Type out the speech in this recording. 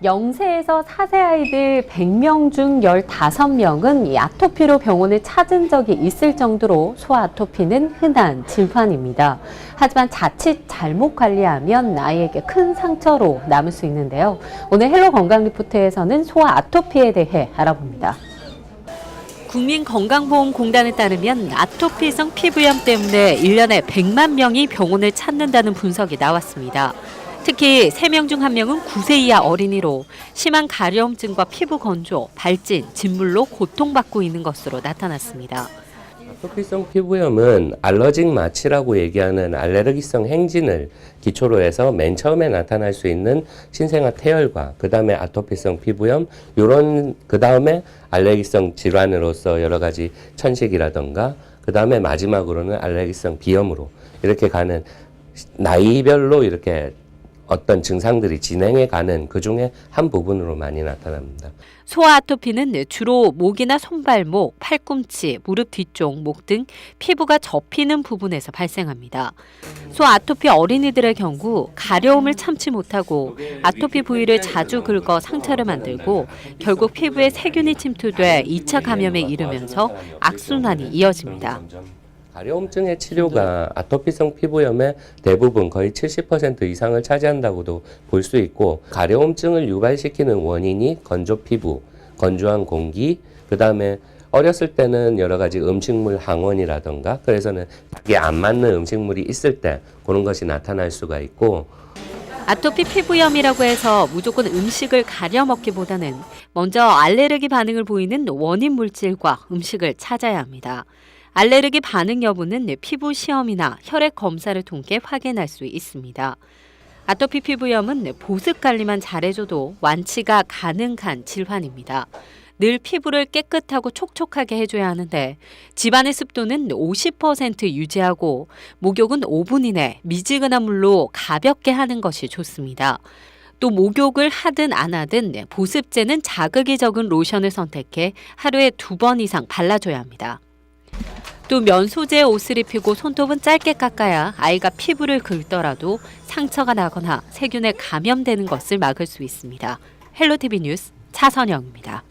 0세에서 4세 아이들 100명 중 15명은 이 아토피로 병원을 찾은 적이 있을 정도로 소아 아토피는 흔한 질환입니다. 하지만 자칫 잘못 관리하면 아이에게 큰 상처로 남을 수 있는데요. 오늘 헬로 건강 리포트에서는 소아 아토피에 대해 알아봅니다. 국민건강보험공단에 따르면 아토피성 피부염 때문에 1년에 100만 명이 병원을 찾는다는 분석이 나왔습니다. 특히 3명 중 1명은 9세 이하 어린이로 심한 가려움증과 피부 건조, 발진, 진물로 고통받고 있는 것으로 나타났습니다. 아토피성 피부염은 알러직 마취라고 얘기하는 알레르기성 행진을 기초로 해서 맨 처음에 나타날 수 있는 신생아 태열과 그다음에 아토피성 피부염, 그다음에 알레르기성 질환으로서 여러 가지 천식이라던가 그다음에 마지막으로는 알레르기성 비염으로 이렇게 가는 나이별로 이렇게 어떤 증상들이 진행해 가는 그중에 한 부분으로 많이 나타납니다. 소아 아토피는 주로 목이나 손발목, 팔꿈치, 무릎 뒤쪽, 목 등 피부가 접히는 부분에서 발생합니다. 소아 아토피 어린이들의 경우 가려움을 참지 못하고 아토피 부위를 자주 긁어 상처를 만들고 결국 피부에 세균이 침투돼 2차 감염에 이르면서 악순환이 이어집니다. 가려움증의 치료가 아토피성 피부염의 대부분 거의 70% 이상을 차지한다고도 볼 수 있고 가려움증을 유발시키는 원인이 건조 피부, 건조한 공기, 그다음에 어렸을 때는 여러 가지 음식물 항원이라던가 그래서는 자기에 안 맞는 음식물이 있을 때 그런 것이 나타날 수가 있고 아토피 피부염이라고 해서 무조건 음식을 가려 먹기보다는 먼저 알레르기 반응을 보이는 원인 물질과 음식을 찾아야 합니다. 알레르기 반응 여부는 피부 시험이나 혈액 검사를 통해 확인할 수 있습니다. 아토피 피부염은 보습 관리만 잘해줘도 완치가 가능한 질환입니다. 늘 피부를 깨끗하고 촉촉하게 해줘야 하는데 집안의 습도는 50% 유지하고 목욕은 5분 이내 미지근한 물로 가볍게 하는 것이 좋습니다. 또 목욕을 하든 안 하든 보습제는 자극이 적은 로션을 선택해 하루에 2번 이상 발라줘야 합니다. 또 면 소재의 옷을 입히고 손톱은 짧게 깎아야 아이가 피부를 긁더라도 상처가 나거나 세균에 감염되는 것을 막을 수 있습니다. 헬로티비 뉴스 차선영입니다.